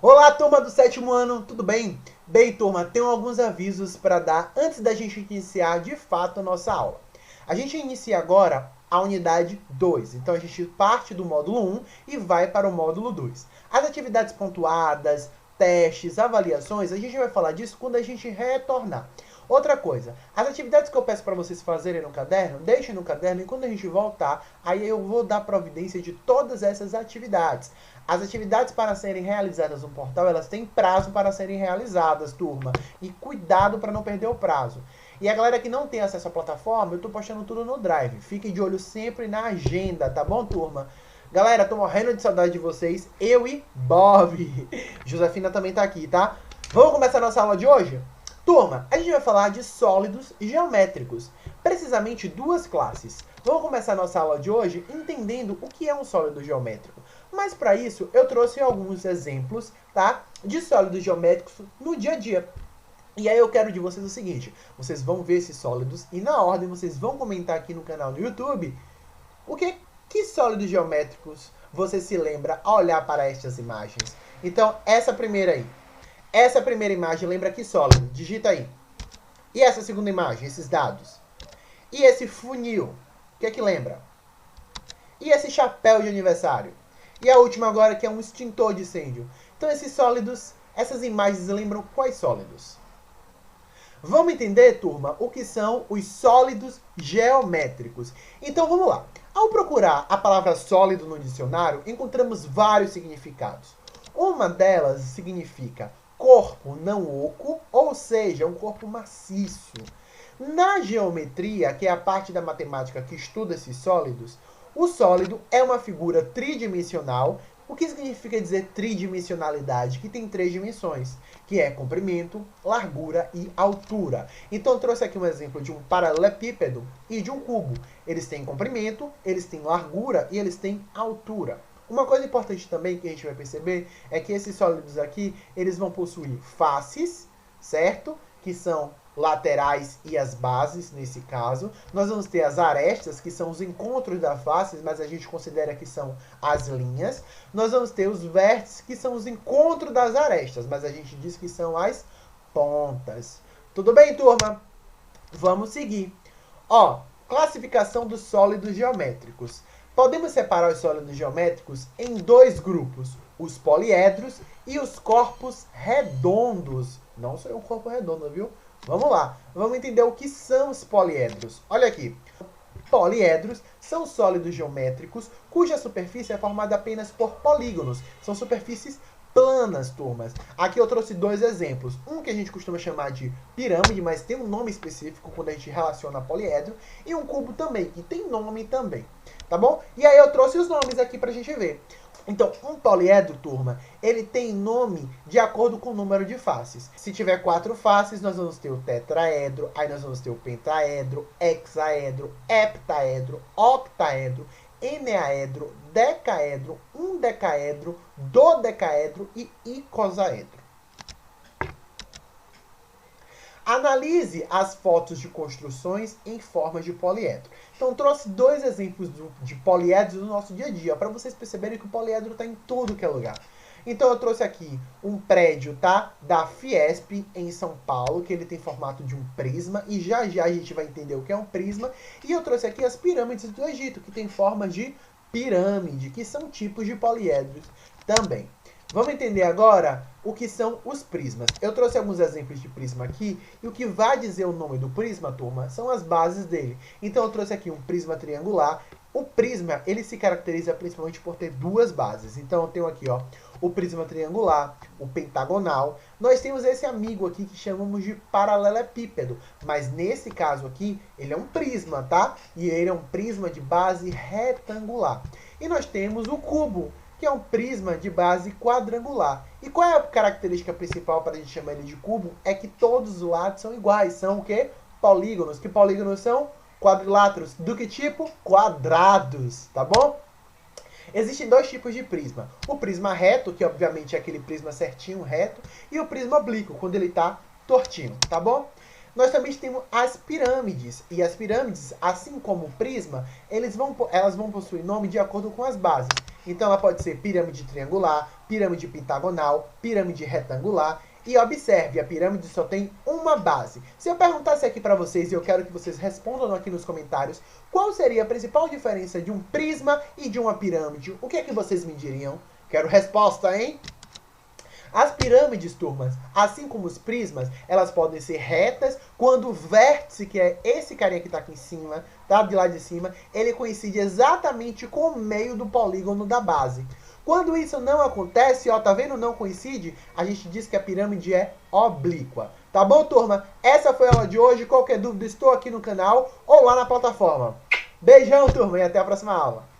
Olá, turma do sétimo ano, tudo bem? Bem, turma, tenho alguns avisos para dar antes da gente iniciar de fato a nossa aula. A gente inicia agora a unidade 2, então a gente parte do módulo 1 e vai para o módulo 2. As atividades pontuadas, testes, avaliações, a gente vai falar disso quando a gente retornar. Outra coisa, as atividades que eu peço para vocês fazerem no caderno, deixem no caderno e quando a gente voltar, aí eu vou dar providência de todas essas atividades. As atividades para serem realizadas no portal, elas têm prazo para serem realizadas, turma. E cuidado para não perder o prazo. E a galera que não tem acesso à plataforma, eu estou postando tudo no Drive. Fiquem de olho sempre na agenda, tá bom, turma? Galera, tô morrendo de saudade de vocês. Eu e Bob. Josefina também tá aqui, tá? Vamos começar a nossa aula de hoje? Turma, a gente vai falar de sólidos geométricos. Precisamente duas classes. Vamos começar a nossa aula de hoje entendendo o que é um sólido geométrico. Mas para isso, eu trouxe alguns exemplos, tá? De sólidos geométricos no dia a dia. E aí eu quero de vocês o seguinte, vocês vão ver esses sólidos e na ordem vocês vão comentar aqui no canal do YouTube que sólidos geométricos você se lembra ao olhar para estas imagens. Então, essa primeira aí. Essa primeira imagem lembra que sólido? Digita aí. E essa segunda imagem, esses dados? E esse funil? O que é que lembra? E esse chapéu de aniversário? E a última agora que é um extintor de incêndio. Então esses sólidos, essas imagens lembram quais sólidos? Vamos entender, turma, o que são os sólidos geométricos. Então vamos lá. Ao procurar a palavra sólido no dicionário, encontramos vários significados. Uma delas significa corpo não oco, ou seja, um corpo maciço. Na geometria, que é a parte da matemática que estuda esses sólidos, o sólido é uma figura tridimensional. O que significa dizer tridimensionalidade? Que tem três dimensões, que é comprimento, largura e altura. Então eu trouxe aqui um exemplo de um paralelepípedo e de um cubo. Eles têm comprimento, eles têm largura e eles têm altura. Uma coisa importante também que a gente vai perceber é que esses sólidos aqui, eles vão possuir faces, certo? Que são laterais e as bases, nesse caso. Nós vamos ter as arestas, que são os encontros da face, mas a gente considera que são as linhas. Nós vamos ter os vértices, que são os encontros das arestas, mas a gente diz que são as pontas. Tudo bem, turma? Vamos seguir. Ó, classificação dos sólidos geométricos. Podemos separar os sólidos geométricos em dois grupos, os poliedros e os corpos redondos. Não sou um corpo redondo, viu? Vamos lá, vamos entender o que são os poliedros. Olha aqui, poliedros são sólidos geométricos cuja superfície é formada apenas por polígonos. São superfícies planas, turmas. Aqui eu trouxe dois exemplos. Um que a gente costuma chamar de pirâmide, mas tem um nome específico quando a gente relaciona a poliedro. E um cubo também, que tem nome também. Tá bom? E aí eu trouxe os nomes aqui pra gente ver. Então, um poliedro, turma, ele tem nome de acordo com o número de faces. Se tiver 4 faces, nós vamos ter o tetraedro, aí nós vamos ter o pentaedro, hexaedro, heptaedro, octaedro, eneaedro, decaedro, undecaedro, dodecaedro e icosaedro. Analise as fotos de construções em formas de poliedro. Então, trouxe dois exemplos de poliedros do nosso dia a dia, para vocês perceberem que o poliedro está em tudo que é lugar. Então, eu trouxe aqui um prédio, tá? Da Fiesp, em São Paulo, que ele tem formato de um prisma, e já já a gente vai entender o que é um prisma. E eu trouxe aqui as pirâmides do Egito, que tem formas de pirâmide, que são tipos de poliedros também. Vamos entender agora o que são os prismas. Eu trouxe alguns exemplos de prisma aqui, e o que vai dizer o nome do prisma, turma, são as bases dele. Então eu trouxe aqui um prisma triangular. O prisma, ele se caracteriza principalmente por ter duas bases. Então eu tenho aqui, ó, o prisma triangular, o pentagonal. Nós temos esse amigo aqui que chamamos de paralelepípedo, mas nesse caso aqui, ele é um prisma, tá? E ele é um prisma de base retangular. E nós temos o cubo, que é um prisma de base quadrangular. E qual é a característica principal para a gente chamar ele de cubo? É que todos os lados são iguais. São o quê? Polígonos. Que polígonos são? Quadriláteros. Do que tipo? Quadrados. Tá bom? Existem dois tipos de prisma. O prisma reto, que obviamente é aquele prisma certinho, reto. E o prisma oblíquo, quando ele está tortinho. Tá bom? Nós também temos as pirâmides. E as pirâmides, assim como o prisma, elas vão possuir nome de acordo com as bases. Então ela pode ser pirâmide triangular, pirâmide pentagonal, pirâmide retangular. E observe, a pirâmide só tem uma base. Se eu perguntasse aqui para vocês, e eu quero que vocês respondam aqui nos comentários, qual seria a principal diferença de um prisma e de uma pirâmide? O que é que vocês me diriam? Quero resposta, hein? As pirâmides, turmas, assim como os prismas, elas podem ser retas quando o vértice, que é esse carinha que está aqui em cima, tá? De lá de cima, ele coincide exatamente com o meio do polígono da base. Quando isso não acontece, ó, tá vendo? Não coincide, a gente diz que a pirâmide é oblíqua. Tá bom, turma? Essa foi a aula de hoje. Qualquer dúvida, estou aqui no canal ou lá na plataforma. Beijão, turma, e até a próxima aula.